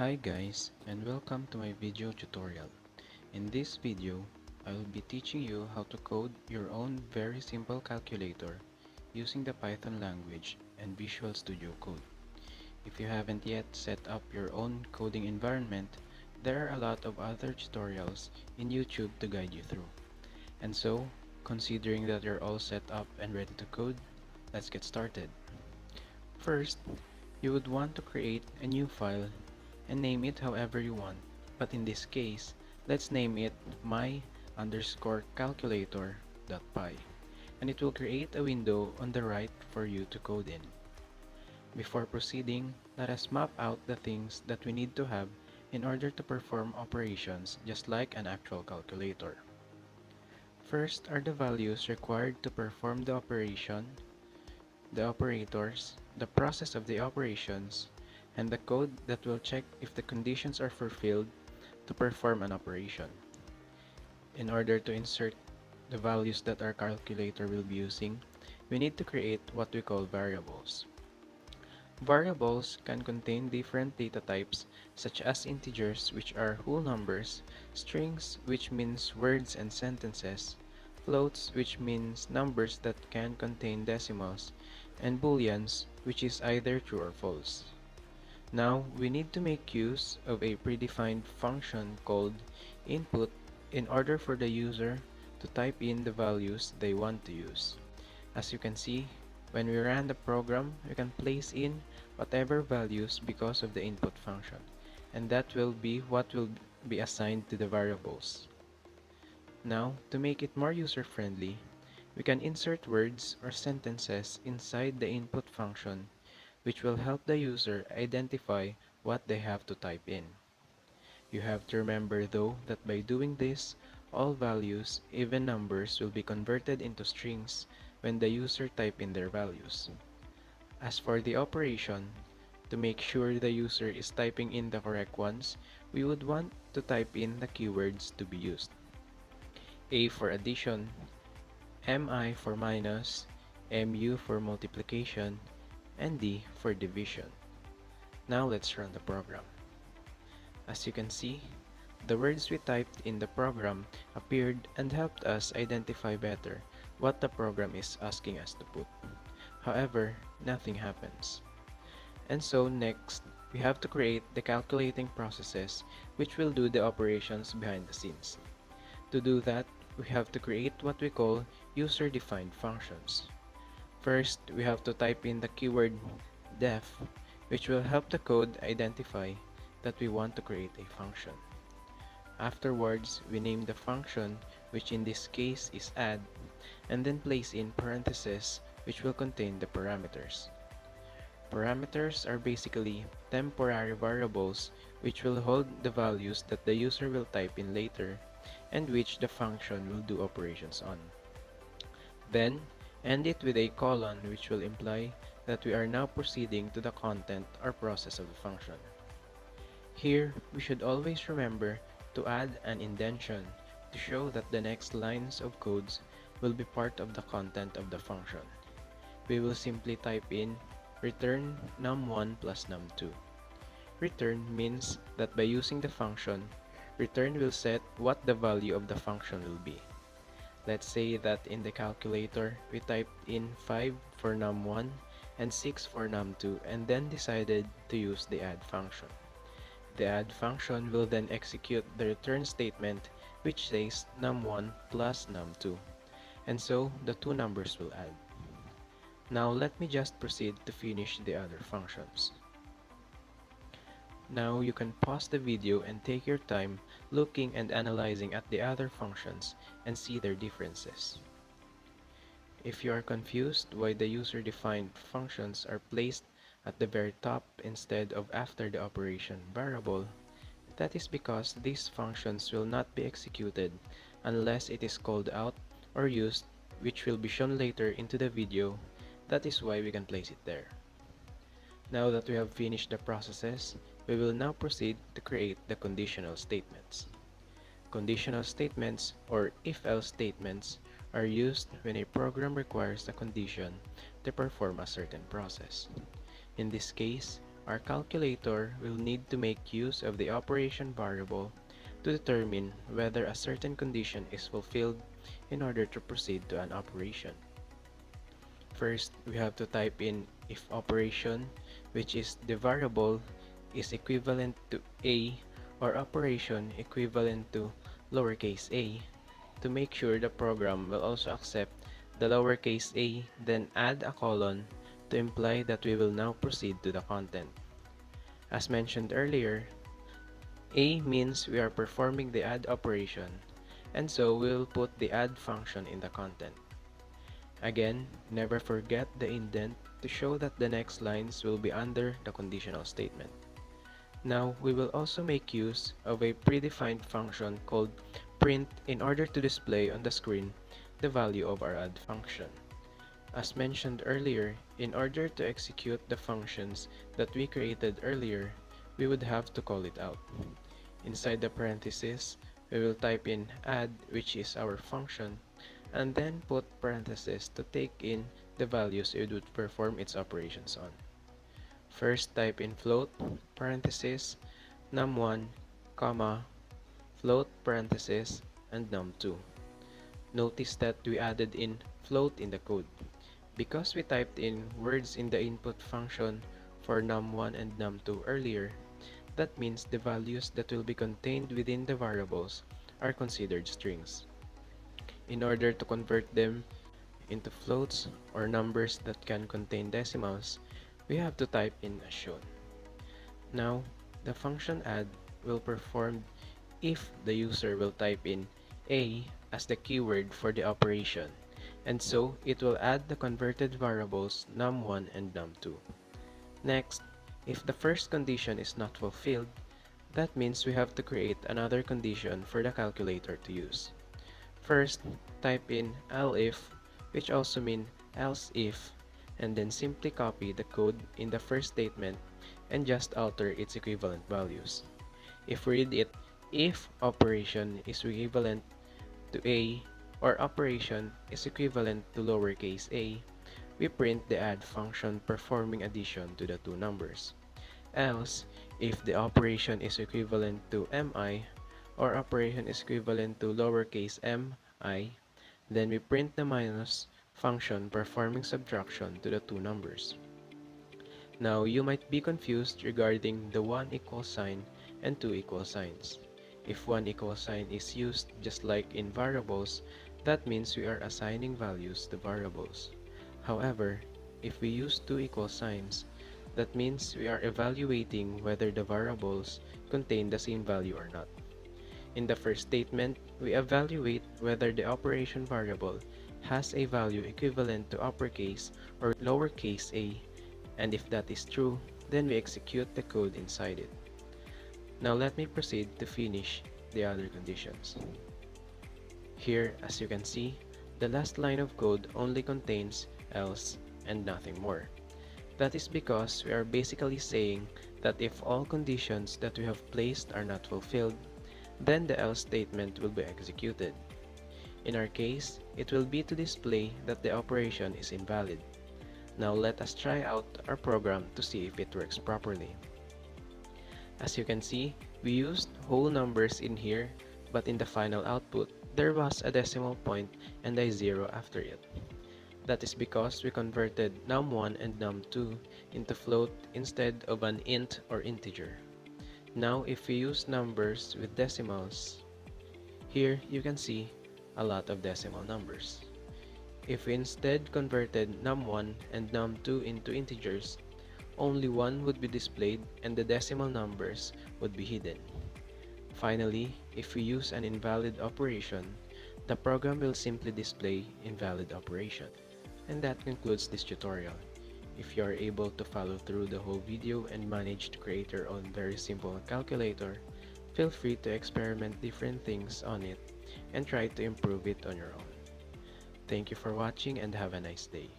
Hi guys, and welcome to my video tutorial. In this video, I will be teaching you how to code your own very simple calculator using the Python language and Visual Studio Code. If you haven't yet set up your own coding environment, there are a lot of other tutorials in YouTube to guide you through. And so, considering that you're all set up and ready to code, let's get started. First, you would want to create a new file and name it however you want, but in this case, let's name it my underscore calculator.py, and it will create a window on the right for you to code in. Before proceeding, let us map out the things that we need to have in order to perform operations just like an actual calculator. First are the values required to perform the operation, the operators, the process of the operations, and the code that will check if the conditions are fulfilled to perform an operation. In order to insert the values that our calculator will be using, we need to create what we call variables. Variables can contain different data types such as integers, which are whole numbers, strings, which means words and sentences, floats, which means numbers that can contain decimals, and booleans, which is either true or false. Now, we need to make use of a predefined function called input in order for the user to type in the values they want to use. As you can see, when we run the program, we can place in whatever values because of the input function, and that will be what will be assigned to the variables. Now, to make it more user-friendly, we can insert words or sentences inside the input function, which will help the user identify what they have to type in. You have to remember though that by doing this, all values, even numbers, will be converted into strings when the user type in their values. As for the operation, to make sure the user is typing in the correct ones, we would want to type in the keywords to be used. A for addition, MI for minus, MU for multiplication, and D for division. Now let's run the program. As you can see, the words we typed in the program appeared and helped us identify better what the program is asking us to put. However, nothing happens. And so next, we have to create the calculating processes which will do the operations behind the scenes. To do that, we have to create what we call user-defined functions. First, we have to type in the keyword def, which will help the code identify that we want to create a function. Afterwards, we name the function, which in this case is add, and then place in parentheses, which will contain the parameters. Parameters are basically temporary variables which will hold the values that the user will type in later and which the function will do operations on. Then, end it with a colon, which will imply that we are now proceeding to the content or process of the function. Here, we should always remember to add an indentation to show that the next lines of codes will be part of the content of the function. We will simply type in return num1 plus num2. Return means that by using the function, return will set what the value of the function will be. Let's say that in the calculator, we typed in 5 for num1 and 6 for num2 and then decided to use the add function. The add function will then execute the return statement which says num1 plus num2, and so the two numbers will add. Now let me just proceed to finish the other functions. Now you can pause the video and take your time looking and analyzing at the other functions and see their differences. If you are confused why the user-defined functions are placed at the very top instead of after the operation variable, that is because these functions will not be executed unless it is called out or used, which will be shown later into the video. That is why we can place it there. Now that we have finished the processes, we will now proceed to create the conditional statements. Conditional statements, or if-else statements, are used when a program requires a condition to perform a certain process. In this case, our calculator will need to make use of the operation variable to determine whether a certain condition is fulfilled in order to proceed to an operation. First, we have to type in if operation, which is the variable, is equivalent to a, or operation equivalent to lowercase a, to make sure the program will also accept the lowercase a, then add a colon to imply that we will now proceed to the content. As mentioned earlier, a means we are performing the add operation, and so we will put the add function in the content. Again, never forget the indent to show that the next lines will be under the conditional statement. Now, we will also make use of a predefined function called print in order to display on the screen the value of our add function. As mentioned earlier, in order to execute the functions that we created earlier, we would have to call it out. Inside the parentheses, we will type in add, which is our function, and then put parentheses to take in the values it would perform its operations on. First, type in float, parentheses, num1, comma, float, parentheses, and num2. Notice that we added in float in the code. Because we typed in words in the input function for num1 and num2 earlier, that means the values that will be contained within the variables are considered strings. In order to convert them into floats or numbers that can contain decimals, we have to type in as shown. Now, the function add will perform if the user will type in a as the keyword for the operation, and so it will add the converted variables num1 and num2. Next, if the first condition is not fulfilled, that means we have to create another condition for the calculator to use. First, type in elif, which also means else if, and then simply copy the code in the first statement and just alter its equivalent values. If we read it, if operation is equivalent to a or operation is equivalent to lowercase a, we print the add function performing addition to the two numbers. Else, if the operation is equivalent to mi or operation is equivalent to lowercase mi, then we print the minus function performing subtraction to the two numbers. Now, you might be confused regarding the 1 equal sign and 2 equal signs. If 1 equal sign is used just like in variables, that means we are assigning values to variables. However, if we use 2 equal signs, that means we are evaluating whether the variables contain the same value or not. In the first statement, we evaluate whether the operation variable has a value equivalent to uppercase or lowercase a, and if that is true, then we execute the code inside it. Now let me proceed to finish the other conditions. Here, as you can see, the last line of code only contains else and nothing more. That is because we are basically saying that if all conditions that we have placed are not fulfilled, then the else statement will be executed. In our case, it will be to display that the operation is invalid. Now let us try out our program to see if it works properly. As you can see, we used whole numbers in here, but in the final output, there was a decimal point and a zero after it. That is because we converted num1 and num2 into float instead of an int or integer. Now if we use numbers with decimals, here you can see a lot of decimal numbers. If we instead converted num1 and num2 into integers, only one would be displayed and the decimal numbers would be hidden. Finally, if we use an invalid operation, the program will simply display invalid operation. And that concludes this tutorial. If you are able to follow through the whole video and manage to create your own very simple calculator, feel free to experiment different things on it and try to improve it on your own. Thank you for watching and have a nice day.